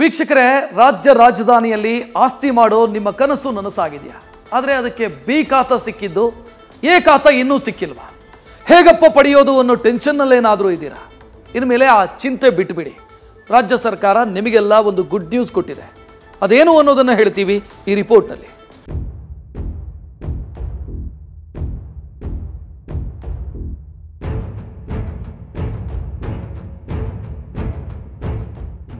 ವೀಕ್ಷಕರೇ, ರಾಜ್ಯ ರಾಜಧಾನಿಯಲ್ಲಿ ಆಸ್ತಿ ಮಾಡೋ ನಿಮ್ಮ ಕನಸು ನನಸಾಗಿದೆಯಾ? ಆದರೆ ಅದಕ್ಕೆ ಬಿ ಖಾತಾ ಸಿಕ್ಕಿದ್ದು, ಎ ಖಾತಾ ಇನ್ನೂ ಸಿಕ್ಕಿಲ್ವಾ? ಹೇಗಪ್ಪ ಪಡೆಯೋದು ಅನ್ನೋ ಟೆನ್ಷನ್ನಲ್ಲೇನಾದರೂ ಇದ್ದೀರಾ? ಇನ್ಮೇಲೆ ಆ ಚಿಂತೆ ಬಿಟ್ಟುಬಿಡಿ. ರಾಜ್ಯ ಸರ್ಕಾರ ನಿಮಗೆಲ್ಲ ಒಂದು ಗುಡ್ ನ್ಯೂಸ್ ಕೊಟ್ಟಿದೆ. ಅದೇನು ಅನ್ನೋದನ್ನು ಹೇಳ್ತೀವಿ ಈ ರಿಪೋರ್ಟ್ನಲ್ಲಿ.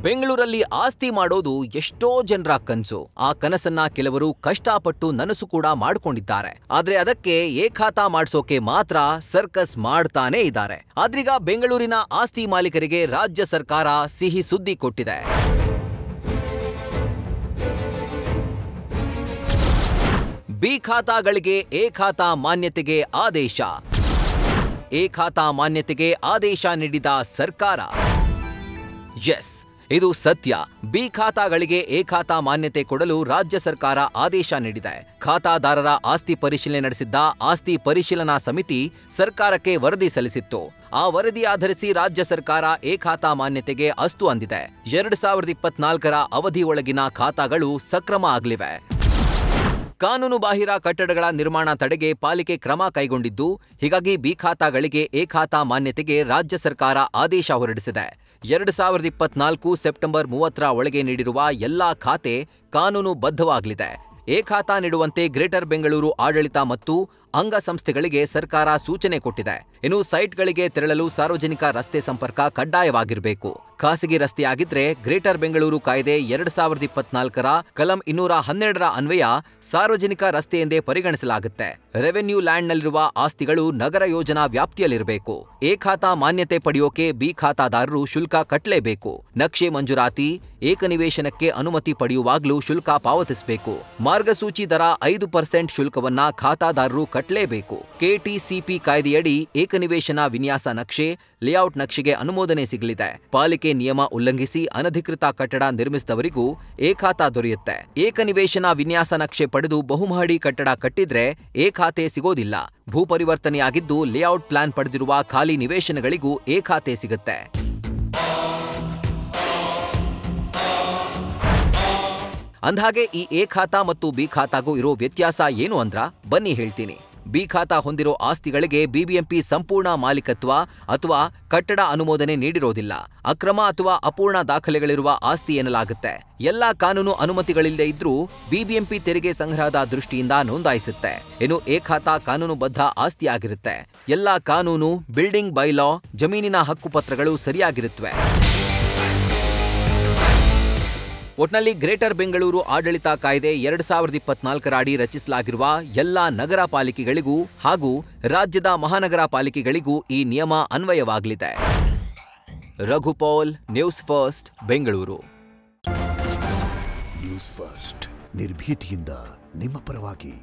ಬೆಂಗಳೂರಲ್ಲಿ ಆಸ್ತಿ ಮಾಡೋದು ಎಷ್ಟೋ ಜನರ ಕನಸು. ಆ ಕನಸನ್ನ ಕೆಲವರು ಕಷ್ಟಪಟ್ಟು ನನಸು ಕೂಡ ಮಾಡ್ಕೊಂಡಿದ್ದಾರೆ. ಆದ್ರೆ ಅದಕ್ಕೆ ಎ ಖಾತಾ ಮಾಡ್ಸೋಕೆ ಮಾತ್ರ ಸರ್ಕಸ್ ಮಾಡ್ತಾನೆ ಇದ್ದಾರೆ. ಆದ್ರೀಗ ಬೆಂಗಳೂರಿನ ಆಸ್ತಿ ಮಾಲೀಕರಿಗೆ ರಾಜ್ಯ ಸರ್ಕಾರ ಸಿಹಿ ಸುದ್ದಿ ಕೊಟ್ಟಿದೆ. ಬಿ ಖಾತಾಗಳಿಗೆ ಎ ಖಾತಾ ಮಾನ್ಯತೆಗೆ ಆದೇಶ. ಎ ಖಾತಾ ಮಾನ್ಯತೆಗೆ ಆದೇಶ ನೀಡಿದ ಸರ್ಕಾರ. ಎಸ್, ಇದು ಸತ್ಯ. ಬಿ ಖಾತಾಗಳಿಗೆ ಎ ಖಾತಾ ಮಾನ್ಯತೆ ಕೊಡಲು ರಾಜ್ಯ ಸರ್ಕಾರ ಆದೇಶ ನೀಡಿದೆ. ಖಾತಾದಾರರ ಆಸ್ತಿ ಪರಿಶೀಲನೆ ನಡೆಸಿದ್ದ ಆಸ್ತಿ ಪರಿಶೀಲನಾ ಸಮಿತಿ ಸರ್ಕಾರಕ್ಕೆ ವರದಿ ಸಲ್ಲಿಸಿತ್ತು. ಆ ವರದಿ ಆಧರಿಸಿ ರಾಜ್ಯ ಸರ್ಕಾರ ಎ ಖಾತಾ ಮಾನ್ಯತೆಗೆ ಅಸ್ತು ಅಂದಿದೆ. 2024ರ ಅವಧಿಯೊಳಗಿನ ಖಾತಾಗಳು ಸಕ್ರಮ ಆಗಲಿವೆ. ಕಾನೂನು ಬಾಹಿರ ಕಟ್ಟಡಗಳ ನಿರ್ಮಾಣ ತಡೆಗೆ ಪಾಲಿಕೆ ಕ್ರಮ ಕೈಗೊಂಡಿದ್ದು, ಹೀಗಾಗಿ ಬಿ ಖಾತಾಗಳಿಗೆ ಎ ಖಾತಾ ಮಾನ್ಯತೆಗೆ ರಾಜ್ಯ ಸರ್ಕಾರ ಆದೇಶ ಹೊರಡಿಸಿದೆ. 2024 ಸೆಪ್ಟೆಂಬರ್ 30ರ ಒಳಗೆ ನೀಡಿರುವ ಎಲ್ಲಾ ಖಾತೆ ಕಾನೂನು ಬದ್ಧವಾಗಲಿದೆ. ಎ ಖಾತಾ ನೀಡುವಂತೆ ಗ್ರೇಟರ್ ಬೆಂಗಳೂರು ಆಡಳಿತ ಮತ್ತು ಅಂಗಸಂಸ್ಥೆಗಳಿಗೆ ಸರ್ಕಾರ ಸೂಚನೆ ಕೊಟ್ಟಿದೆ. ಇನ್ನು ಸೈಟ್ಗಳಿಗೆ ತೆರಳಲು ಸಾರ್ವಜನಿಕ ರಸ್ತೆ ಸಂಪರ್ಕ ಕಡ್ಡಾಯವಾಗಿರಬೇಕು. ಖಾಸಗಿ ರಸ್ತೆಯಾಗಿದ್ರೆ ಗ್ರೇಟರ್ ಬೆಂಗಳೂರು ಕಾಯ್ದೆ 2024ರ ಕಲಂ 212ರ ಅನ್ವಯ ಸಾರ್ವಜನಿಕ ರಸ್ತೆ ಎಂದೇ ಪರಿಗಣಿಸಲಾಗುತ್ತೆ. ರೆವೆನ್ಯೂ ಲ್ಯಾಂಡ್ನಲ್ಲಿರುವ ಆಸ್ತಿಗಳು ನಗರ ಯೋಜನಾ ವ್ಯಾಪ್ತಿಯಲ್ಲಿರಬೇಕು. ಎ ಖಾತಾ ಮಾನ್ಯತೆ ಪಡೆಯೋಕೆ ಬಿ ಖಾತಾದಾರರು ಶುಲ್ಕ ಕಟ್ಟಲೇಬೇಕು. ನಕ್ಷೆ ಮಂಜೂರಾತಿ, ಏಕನಿವೇಶನಕ್ಕೆ ಅನುಮತಿ ಪಡೆಯುವಾಗಲೂ ಶುಲ್ಕ ಪಾವತಿಸಬೇಕು. ಮಾರ್ಗಸೂಚಿ ದರ 5% ಶುಲ್ಕವನ್ನ ಖಾತಾದಾರರು ಕಟ್ಟಲೇಬೇಕು. ಕೆಟಿಸಿಪಿ ಕಾಯ್ದೆಯಡಿ ಏಕನಿವೇಶನ ವಿನ್ಯಾಸ ನಕ್ಷೆ, ಲೇಔಟ್ ನಕ್ಷೆಗೆ ಅನುಮೋದನೆ ಸಿಗಲಿದೆ. ಪಾಲಿಕೆ ನಿಯಮ ಉಲ್ಲಂಘಿಸಿ ಅನಧಿಕೃತ ಕಟ್ಟಡ ನಿರ್ಮಿಸಿದವರಿಗೂ ಎ ಖಾತಾ ದೊರೆಯುತ್ತೆ. ಏಕನಿವೇಶನ ವಿನ್ಯಾಸ ನಕ್ಷೆ ಪಡೆದು ಬಹುಮಹಡಿ ಕಟ್ಟಡ ಕಟ್ಟಿದ್ರೆ ಎ ಖಾತೆ ಸಿಗೋದಿಲ್ಲ. ಭೂ ಪರಿವರ್ತನೆಯಾಗಿದ್ದು ಲೇಔಟ್ ಪ್ಲಾನ್ ಪಡೆದಿರುವ ಖಾಲಿ ನಿವೇಶನಗಳಿಗೂ ಎ ಖಾತೆ ಸಿಗುತ್ತೆ. ಅಂದ್ಹಾಗೆ ಈ ಎ ಖಾತಾ ಮತ್ತು ಬಿ ಖಾತಾಗೂ ಇರೋ ವ್ಯತ್ಯಾಸ ಏನು ಅಂದ್ರ ಬನ್ನಿ ಹೇಳ್ತೀನಿ. ಬಿ ಖಾತಾ ಹೊಂದಿರೋ ಆಸ್ತಿಗಳಿಗೆ ಬಿಬಿಎಂಪಿ ಸಂಪೂರ್ಣ ಮಾಲೀಕತ್ವ ಅಥವಾ ಕಟ್ಟಡ ಅನುಮೋದನೆ ನೀಡಿರೋದಿಲ್ಲ. ಅಕ್ರಮ ಅಥವಾ ಅಪೂರ್ಣ ದಾಖಲೆಗಳಿರುವ ಆಸ್ತಿ ಎನ್ನಲಾಗುತ್ತೆ. ಎಲ್ಲಾ ಕಾನೂನು ಅನುಮತಿಗಳಿಲ್ಲದೆ ಇದ್ರೂ ಬಿಬಿಎಂಪಿ ತೆರಿಗೆ ಸಂಗ್ರಹದ ದೃಷ್ಟಿಯಿಂದ ನೋಂದಾಯಿಸುತ್ತೆ. ಇನ್ನು ಎ ಖಾತಾ ಕಾನೂನುಬದ್ಧ ಆಸ್ತಿಯಾಗಿರುತ್ತೆ. ಎಲ್ಲಾ ಕಾನೂನು, ಬಿಲ್ಡಿಂಗ್ ಬೈಲಾ, ಜಮೀನಿನ ಹಕ್ಕುಪತ್ರಗಳು ಸರಿಯಾಗಿರುತ್ತವೆ. ಒಟ್ನಲ್ಲಿ ಗ್ರೇಟರ್ ಬೆಂಗಳೂರು ಆಡಳಿತ ಕಾಯ್ದೆ 2024ರ ಅಡಿ ರಚಿಸಲಾಗಿರುವ ಎಲ್ಲಾ ನಗರ ಪಾಲಿಕೆಗಳಿಗೂ ಹಾಗೂ ರಾಜ್ಯದ ಮಹಾನಗರ ಪಾಲಿಕೆಗಳಿಗೂ ಈ ನಿಯಮ ಅನ್ವಯವಾಗಲಿದೆ. Raghupaul, news first, Bengaluru. News first, ನಿರ್ಭೀತಿಯಿಂದ ನಿಮ್ಮ ಪರವಾಗಿ.